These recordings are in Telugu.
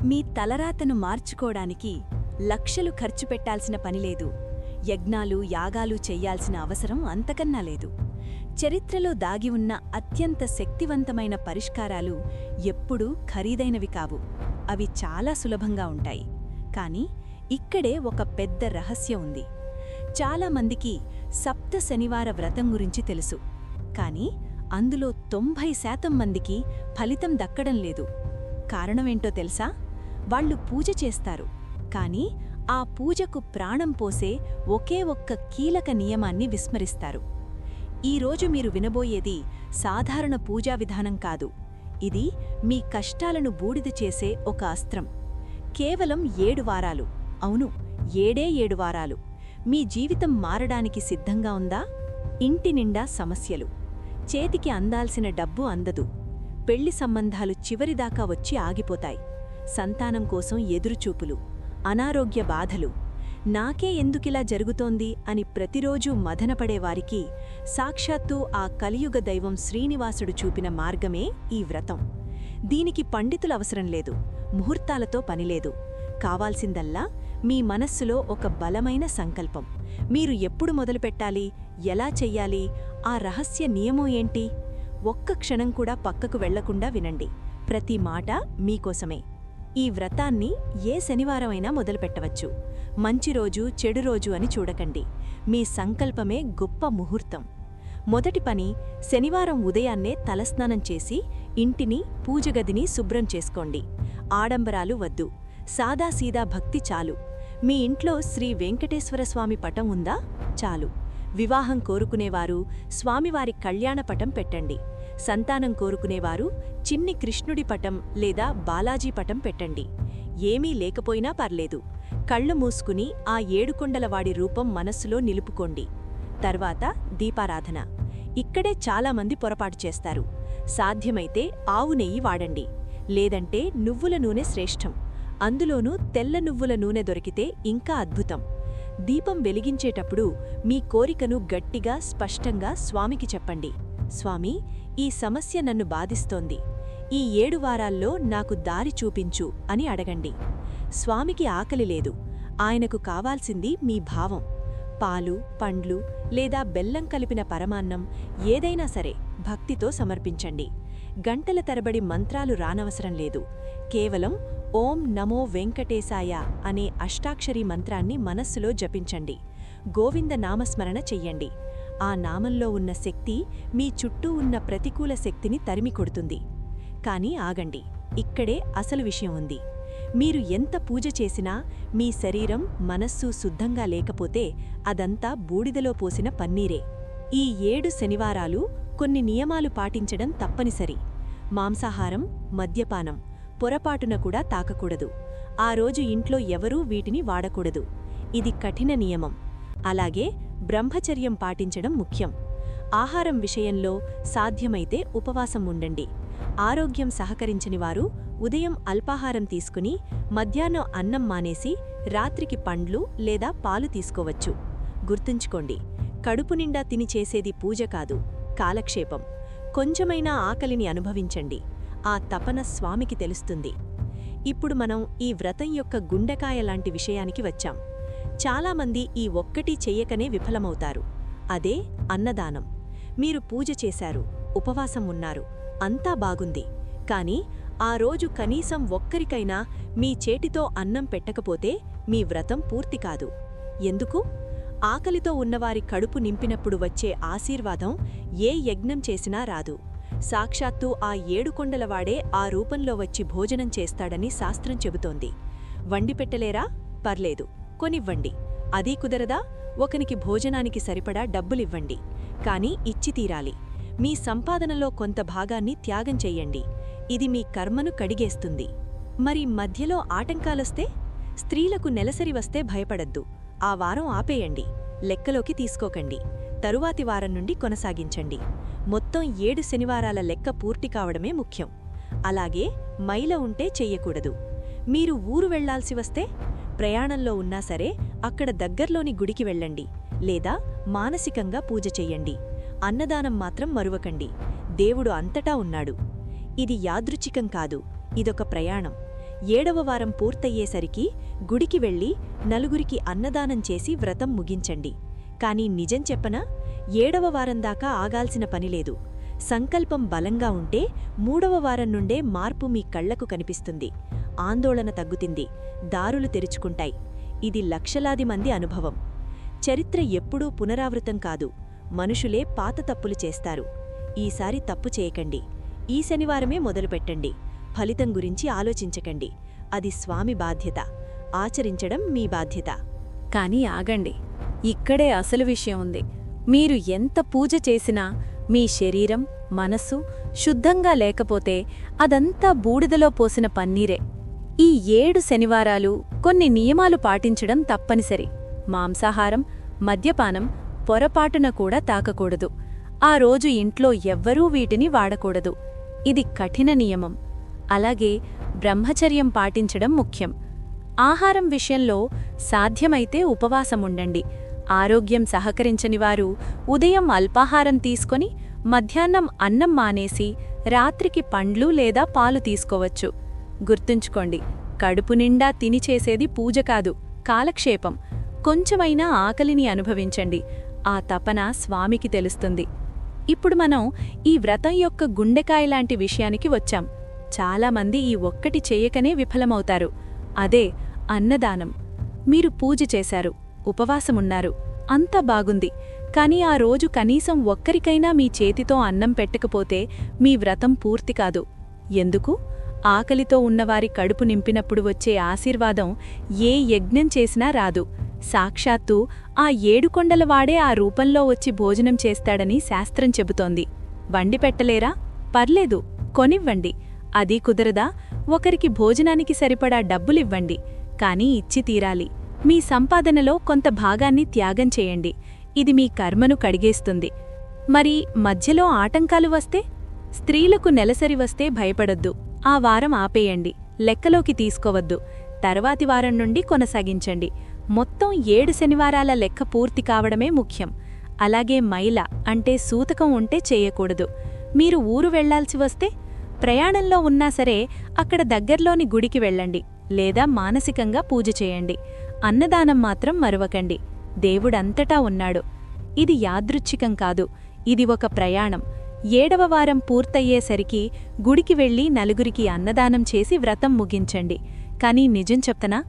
మీ తలరాతను మార్చుకోడానికి లక్షలు ఖర్చు పెట్టాల్సిన పనిలేదు. యజ్ఞాలు యాగాలు చెయ్యాల్సిన అవసరం అంతకన్నా లేదు. చరిత్రలో దాగి ఉన్న అత్యంత శక్తివంతమైన పరిష్కారాలు ఎప్పుడూ ఖరీదైనవి కావు. అవి చాలా సులభంగా ఉంటాయి. కానీ ఇక్కడే ఒక పెద్ద రహస్యం ఉంది. చాలామందికి సప్త శనివార వ్రతం గురించి తెలుసు, కానీ అందులో 90% మందికి ఫలితం దక్కడం లేదు. కారణమేంటో తెలుసా? వాళ్ళు పూజ చేస్తారు, కానీ ఆ పూజకు ప్రాణం పోసే ఒకే ఒక్క కీలక నియమాన్ని విస్మరిస్తారు. ఈరోజు మీరు వినబోయేది సాధారణ పూజా విధానం కాదు. ఇది మీ కష్టాలను బూడిద చేసే ఒక అస్త్రం. కేవలం 7 వారాలు, అవును, 7 వారాలు. మీ జీవితం మారడానికి సిద్ధంగా ఉందా? ఇంటి నిండా సమస్యలు, చేతికి అందాల్సిన డబ్బు అందదు, పెళ్లి సంబంధాలు చివరిదాకా వచ్చి ఆగిపోతాయి, సంతానం కోసం ఎదురుచూపులు, అనారోగ్య బాధలు. నాకే ఎందుకిలా జరుగుతోంది అని ప్రతిరోజూ మదనపడేవారికి సాక్షాత్తూ ఆ కలియుగ దైవం శ్రీనివాసుడు చూపిన మార్గమే ఈ వ్రతం. దీనికి పండితులవసరం లేదు, ముహూర్తాలతో పనిలేదు. కావాల్సిందల్లా మీ మనస్సులో ఒక బలమైన సంకల్పం. మీరు ఎప్పుడు మొదలుపెట్టాలి, ఎలా చెయ్యాలి, ఆ రహస్య నియమం ఏంటి? ఒక్క క్షణం కూడా పక్కకు వెళ్లకుండా వినండి. ప్రతి మాట మీకోసమే. ఈ వ్రతాన్ని ఏ శనివారమైనా మొదలుపెట్టవచ్చు. మంచి రోజు చెడు రోజు అని చూడకండి. మీ సంకల్పమే గొప్ప ముహూర్తం. మొదటి పని, శనివారం ఉదయాన్నే తలస్నానం చేసి ఇంటిని, పూజగదిని శుభ్రం చేసుకోండి. ఆడంబరాలు వద్దు, సాదాసీదా భక్తి చాలు. మీ ఇంట్లో శ్రీ వెంకటేశ్వరస్వామి పటం ఉందా? చాలు. వివాహం కోరుకునేవారు స్వామివారి కళ్యాణ పటం పెట్టండి. సంతానం కోరుకునేవారు చిన్ని కృష్ణుడి పటం లేదా బాలాజీ పటం పెట్టండి. ఏమీ లేకపోయినా పర్లేదు. కళ్ళు మూసుకుని ఆ ఏడుకొండలవాడి రూపం మనస్సులో నిలుపుకోండి. తర్వాత దీపారాధన. ఇక్కడే చాలామంది పొరపాటు చేస్తారు. సాధ్యమైతే ఆవు నెయ్యి వాడండి, లేదంటే నువ్వుల నూనె శ్రేష్టం. అందులోనూ తెల్ల నువ్వుల నూనె దొరికితే ఇంకా అద్భుతం. దీపం వెలిగించేటప్పుడు మీ కోరికను గట్టిగా స్పష్టంగా స్వామికి చెప్పండి. స్వామి, ఈ సమస్య నన్ను బాధిస్తోంది. ఈ 7 వారాల్లో నాకు దారి చూపించు అని అడగండి. స్వామికి ఆకలి లేదు, ఆయనకు కావాల్సింది మీ భావం. పాలు, పండ్లు లేదా బెల్లం కలిపిన పరమాన్నం ఏదైనా సరే భక్తితో సమర్పించండి. గంటల తరబడి మంత్రాలు రానవసరం లేదు. కేవలం ఓం నమో వెంకటేశాయ అనే అష్టాక్షరీ మంత్రాన్ని మనస్సులో జపించండి. గోవింద నామస్మరణ చెయ్యండి. ఆ నామంలో ఉన్న శక్తి మీ చుట్టూ ఉన్న ప్రతికూల శక్తిని తరిమికొడుతుంది. కానీ ఆగండి, ఇక్కడే అసలు విషయం ఉంది. మీరు ఎంత పూజ చేసినా మీ శరీరం, మనస్సు శుద్ధంగా లేకపోతే అదంతా బూడిదలో పోసిన పన్నీరే. ఈ 7 శనివారాలు కొన్ని నియమాలు పాటించడం తప్పనిసరి. మాంసాహారం, మద్యపానం పొరపాటున కూడా తాకకూడదు. ఆ రోజు ఇంట్లో ఎవరూ వీటిని వాడకూడదు. ఇది కఠిన నియమం. అలాగే బ్రహ్మచర్యం పాటించడం ముఖ్యం. ఆహారం విషయంలో సాధ్యమైతే ఉపవాసం ఉండండి. ఆరోగ్యం సహకరించని వారు ఉదయం అల్పాహారం తీసుకుని మధ్యాహ్నం అన్నం మానేసి రాత్రికి పండ్లు లేదా పాలు తీసుకోవచ్చు. గుర్తుంచుకోండి, కడుపు నిండా తిని చేసేది పూజ కాదు, కాలక్షేపం. కొంచెమైనా ఆకలిని అనుభవించండి. ఆ తపన స్వామికి తెలుస్తుంది. ఇప్పుడు మనం ఈ వ్రతం యొక్క గుండెకాయ లాంటి విషయానికి వచ్చాం. చాలామంది ఈ ఒక్కటి చెయ్యకనే విఫలమవుతారు. అదే అన్నదానం. మీరు పూజ చేశారు, ఉపవాసం ఉన్నారు, అంతా బాగుంది. కానీ ఆ రోజు కనీసం ఒక్కరికైనా మీ చేటితో అన్నం పెట్టకపోతే మీ వ్రతం పూర్తి కాదు. ఎందుకు? ఆకలితో ఉన్నవారి కడుపు నింపినప్పుడు వచ్చే ఆశీర్వాదం ఏ యజ్ఞం చేసినా రాదు. సాక్షాత్తూ ఆ ఏడుకొండలవాడే ఆ రూపంలో వచ్చి భోజనం చేస్తాడని శాస్త్రం చెబుతోంది. వండిపెట్టలేరా? పర్లేదు, కొనివ్వండి. అదీ కుదరదా? ఒకనికి భోజనానికి సరిపడా డబ్బులివ్వండి. కాని ఇచ్చి తీరాలి. మీ సంపాదనలో కొంత భాగాన్ని త్యాగం చెయ్యండి. ఇది మీ కర్మను కడిగేస్తుంది. మరి మధ్యలో ఆటంకాలొస్తే? స్త్రీలకు నెలసరి వస్తే భయపడద్దు. ఆ వారం ఆపేయండి, లెక్కలోకి తీసుకోకండి. తరువాతి వారం నుండి కొనసాగించండి. మొత్తం 7 శనివారాల లెక్క పూర్తి కావడమే ముఖ్యం. అలాగే మైల ఉంటే చెయ్యకూడదు. మీరు ఊరు వెళ్లాల్సి వస్తే ప్రయాణంలో ఉన్నా సరే అక్కడ దగ్గర్లోని గుడికి వెళ్ళండి, లేదా మానసికంగా పూజ చెయ్యండి. అన్నదానం మాత్రం మరువకండి. దేవుడు అంతటా ఉన్నాడు. ఇది యాదృచ్ఛికం కాదు, ఇదొక ప్రయాణం. 7వ వారం పూర్తయ్యేసరికి గుడికి వెళ్ళి నలుగురికి అన్నదానం చేసి వ్రతం ముగించండి. కానీ నిజం చెప్పనా, 7వ వారం దాకా ఆగాల్సిన పనిలేదు. సంకల్పం బలంగా ఉంటే 3వ వారం నుండే మార్పు మీ కళ్లకు కనిపిస్తుంది. ఆందోళన తగ్గుతుంది, దారులు తెరుచుకుంటాయి. ఇది లక్షలాది మంది అనుభవం. చరిత్ర ఎప్పుడూ పునరావృతం కాదు, మనుషులే పాత తప్పులు చేస్తారు. ఈసారి తప్పు చేయకండి. ఈ శనివారమే మొదలుపెట్టండి. ఫలితం గురించి ఆలోచించకండి. అది స్వామి బాధ్యత, ఆచరించడం మీ బాధ్యత. కాని ఆగండి, ఇక్కడే అసలు విషయం ఉంది. మీరు ఎంత పూజ చేసినా మీ శరీరం, మనస్సు శుద్ధంగా లేకపోతే అదంతా బూడిదలో పోసిన పన్నీరే. ఈ 7 శనివారాలు కొన్ని నియమాలు పాటించడం తప్పనిసరి. మాంసాహారం, మద్యపానం పొరపాటున కూడా తాకకూడదు. ఆ రోజు ఇంట్లో ఎవ్వరూ వీటిని వాడకూడదు. ఇది కఠిన నియమం. అలాగే బ్రహ్మచర్యం పాటించడం ముఖ్యం. ఆహారం విషయంలో సాధ్యమైతే ఉపవాసముండండి. ఆరోగ్యం సహకరించని వారు ఉదయం అల్పాహారం తీసుకొని మధ్యాహ్నం అన్నం మానేసి రాత్రికి పండ్లు లేదా పాలు తీసుకోవచ్చు. గుర్తుంచుకోండి, కడుపు నిండా తిని చేసేది పూజ కాదు, కాలక్షేపం. కొంచెమైనా ఆకలిని అనుభవించండి. ఆ తపన స్వామికి తెలుస్తుంది. ఇప్పుడు మనం ఈ వ్రతం యొక్క గుండెకాయలాంటి విషయానికి వచ్చాం. చాలామంది ఈ ఒక్కటి చేయకనే విఫలమవుతారు. అదే అన్నదానం. మీరు పూజ చేశారు, ఉపవాసమున్నారు, అంతా బాగుంది. కానీ ఆ రోజు కనీసం ఒక్కరికైనా మీ చేతితో అన్నం పెట్టకపోతే మీ వ్రతం పూర్తి కాదు. ఎందుకు? ఆకలితో ఉన్నవారి కడుపు నింపినప్పుడు వచ్చే ఆశీర్వాదం ఏ యజ్ఞం చేసినా రాదు. సాక్షాత్తు ఆ 7 కొండలవాడే ఆ రూపంలో వచ్చి భోజనం చేస్తాడని శాస్త్రం చెబుతోంది. వండి పెట్టలేరా? పర్లేదు, కొనివ్వండి. అది కుదరదా? ఒకరికి భోజనానికి సరిపడా డబ్బులివ్వండి. కానీ ఇచ్చి తీరాలి. మీ సంపాదనలో కొంత భాగాన్ని త్యాగం చేయండి. ఇది మీ కర్మను కడిగేస్తుంది. మరి మధ్యలో ఆటంకాలు వస్తే? స్త్రీలకు నెలసరి వస్తే భయపడొద్దు. ఆ వారం ఆపేయండి, లెక్కలోకి తీసుకోవద్దు. తర్వాతి వారం నుండి కొనసాగించండి. మొత్తం 7 శనివారాల లెక్క పూర్తి కావడమే ముఖ్యం. అలాగే మైల అంటే సూతకం ఉంటే చేయకూడదు. మీరు ఊరు వెళ్లాల్సి వస్తే ప్రయాణంలో ఉన్నా సరే అక్కడ దగ్గర్లోని గుడికి వెళ్ళండి, లేదా మానసికంగా పూజ చేయండి. అన్నదానం మాత్రం మరువకండి. దేవుడంతటా ఉన్నాడు. ఇది యాదృచ్ఛికం కాదు, ఇది ఒక ప్రయాణం. 7వ వారం పూర్తయ్యేసరికి గుడికి వెళ్లి నలుగురికి అన్నదానం చేసి వ్రతం ముగించండి. కానీ నిజం చెప్తనా,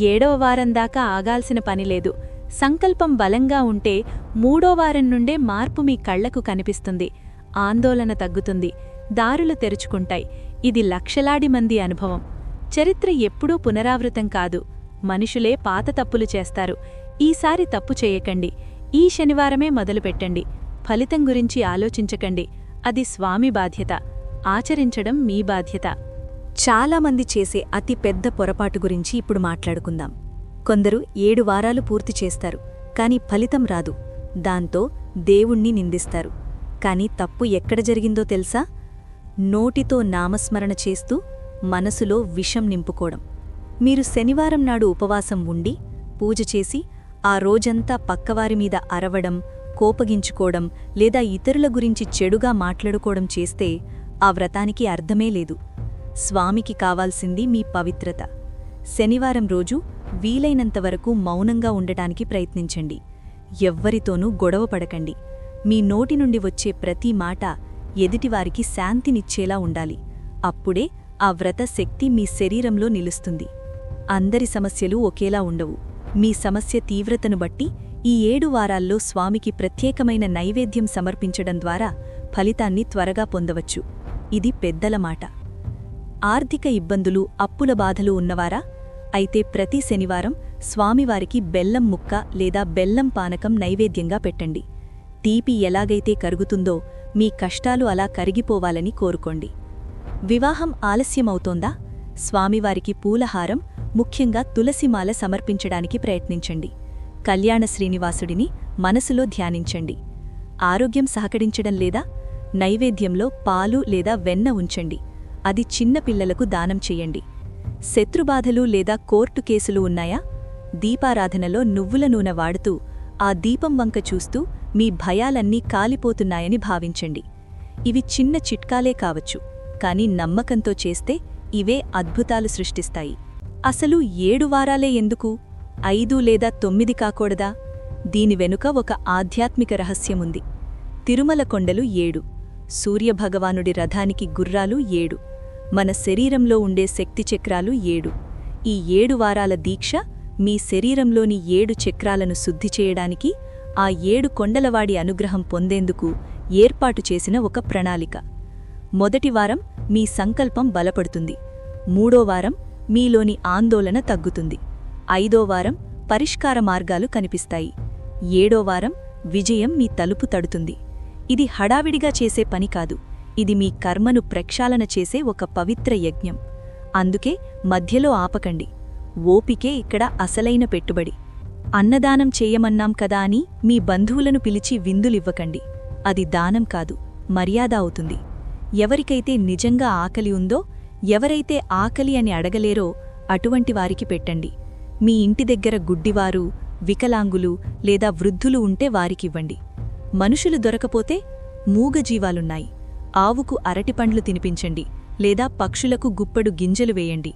7వ వారం దాకా ఆగాల్సిన పనిలేదు. సంకల్పం బలంగా ఉంటే 3వ వారం నుండే మార్పు మీ కళ్లకు కనిపిస్తుంది. ఆందోళన తగ్గుతుంది, దారులు తెరుచుకుంటాయి. ఇది లక్షలాది మంది అనుభవం. చరిత్ర ఎప్పుడూ పునరావృతం కాదు, మనుషులే పాత తప్పులు చేస్తారు. ఈసారి తప్పు చేయకండి. ఈ శనివారమే మొదలుపెట్టండి. ఫలితం గురించి ఆలోచించకండి. అది స్వామి బాధ్యత, ఆచరించడం మీ బాధ్యత. చాలామంది చేసే అతి పెద్ద పొరపాటు గురించి ఇప్పుడు మాట్లాడుకుందాం. కొందరు 7 వారాలు పూర్తి చేస్తారు, కాని ఫలితం రాదు. దాంతో దేవుణ్ణి నిందిస్తారు. కాని తప్పు ఎక్కడ జరిగిందో తెలుసా? నోటితో నామస్మరణ చేస్తూ మనసులో విషం నింపుకోవడం. మీరు శనివారం నాడు ఉపవాసం ఉండి పూజ చేసి ఆ రోజంతా పక్కవారి మీద అరవడం, కోపగించుకోవడం లేదా ఇతరుల గురించి చెడుగా మాట్లాడుకోవడం చేస్తే ఆ వ్రతానికి అర్థమే లేదు. స్వామికి కావాల్సింది మీ పవిత్రత. శనివారం రోజు వీలైనంతవరకు మౌనంగా ఉండటానికి ప్రయత్నించండి. ఎవ్వరితోనూ గొడవపడకండి. మీ నోటి నుండి వచ్చే ప్రతి మాట ఎదుటివారికి శాంతినిచ్చేలా ఉండాలి. అప్పుడే ఆ వ్రత శక్తి మీ శరీరంలో నిలుస్తుంది. అందరి సమస్యలు ఒకేలా ఉండవు. మీ సమస్య తీవ్రతను బట్టి ఈ 7 వారాల్లో స్వామికి ప్రత్యేకమైన నైవేద్యం సమర్పించడం ద్వారా ఫలితాన్ని త్వరగా పొందవచ్చు. ఇది పెద్దల మాట. ఆర్థిక ఇబ్బందులు, అప్పుల బాధలు ఉన్నవారా? అయితే ప్రతి శనివారం స్వామివారికి బెల్లం ముక్క లేదా బెల్లం పానకం నైవేద్యంగా పెట్టండి. తీపి ఎలాగైతే కరుగుతుందో మీ కష్టాలు అలా కరిగిపోవాలని కోరుకోండి. వివాహం ఆలస్యమవుతోందా? స్వామివారికి పూలహారం, ముఖ్యంగా తులసిమాల సమర్పించడానికి ప్రయత్నించండి. కళ్యాణ శ్రీనివాసుడిని మనసులో ధ్యానించండి. ఆరోగ్యం సహకరించడం లేదా? నైవేద్యంలో పాలు లేదా వెన్న ఉంచండి. అది చిన్న పిల్లలకు దానం చెయ్యండి. శత్రుబాధలు లేదా కోర్టు కేసులు ఉన్నాయా? దీపారాధనలో నువ్వుల నూనె వాడుతూ ఆ దీపం వంక చూస్తూ మీ భయాలన్నీ కాలిపోతున్నాయని భావించండి. ఇవి చిన్న చిట్కాలే కావచ్చు, కాని నమ్మకంతో చేస్తే ఇవే అద్భుతాలు సృష్టిస్తాయి. అసలు 7 వారాలే ఎందుకు? 5 లేదా 9 కాకూడదా? దీని వెనుక ఒక ఆధ్యాత్మిక రహస్యముంది. తిరుమల కొండలు 7, సూర్యభగవానుడి రథానికి గుర్రాలు 7, మన శరీరంలో ఉండే శక్తి చక్రాలు 7. ఈ 7 వారాల దీక్ష మీ శరీరంలోని 7 చక్రాలను శుద్ధి చేయడానికి, ఆ 7 కొండలవాడి అనుగ్రహం పొందేందుకు ఏర్పాటు చేసిన ఒక ప్రణాళిక. మొదటి వారం మీ సంకల్పం బలపడుతుంది. 3వ వారం మీలోని ఆందోళన తగ్గుతుంది. 5వ వారం పరిష్కార మార్గాలు కనిపిస్తాయి. 7వ వారం విజయం మీ తలుపు తడుతుంది. ఇది హడావిడిగా చేసే పని కాదు, ఇది మీ కర్మను ప్రక్షాళన చేసే ఒక పవిత్ర యజ్ఞం. అందుకే మధ్యలో ఆపకండి. ఓపికే ఇక్కడ అసలైన పెట్టుబడి. అన్నదానం చేయమన్నాం కదా అని మీ బంధువులను పిలిచి విందులివ్వకండి. అది దానం కాదు, మర్యాద అవుతుంది. ఎవరికైతే నిజంగా ఆకలి ఉందో, ఎవరైతే ఆకలి అని అడగలేరో అటువంటి వారికి పెట్టండి. మీ ఇంటి దగ్గర గుడ్డివారు, వికలాంగులు లేదా వృద్ధులు ఉంటే వారికివ్వండి. మనుషులు దొరకపోతే మూగజీవాలున్నాయి, ఆవుకు అరటిపండ్లు తినిపించండి లేదా పక్షులకు గుప్పెడు గింజలు వేయండి.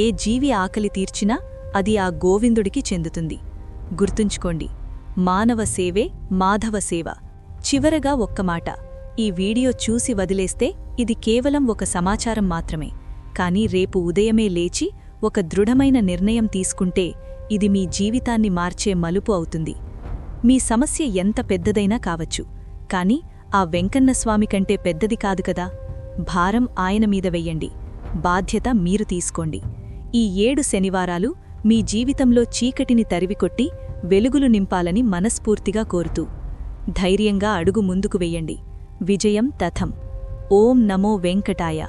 ఏ జీవి ఆకలి తీర్చినా అది ఆ గోవిందుడికి చెందుతుంది. గుర్తుంచుకోండి, మానవ సేవే మాధవ సేవ. చివరగా ఒక్క మాట, ఈ వీడియో చూసి వదిలేస్తే ఇది కేవలం ఒక సమాచారం మాత్రమే. కానీ రేపు ఉదయమే లేచి ఒక దృఢమైన నిర్ణయం తీసుకుంటే ఇది మీ జీవితాన్ని మార్చే మలుపు అవుతుంది. మీ సమస్య ఎంత పెద్దదైనా కావచ్చు, కాని ఆ వెంకన్నస్వామి కంటే పెద్దది కాదు కదా. భారం ఆయన మీద వెయ్యండి, బాధ్యత మీరు తీసుకోండి. ఈ 7 శనివారాలు మీ జీవితంలో చీకటిని తరివికొట్టి వెలుగులు నింపాలని మనస్ఫూర్తిగా కోరుతూ ధైర్యంగా అడుగు ముందుకు వెయ్యండి. విజయం తథం. ఓం నమో వెంకటాయ.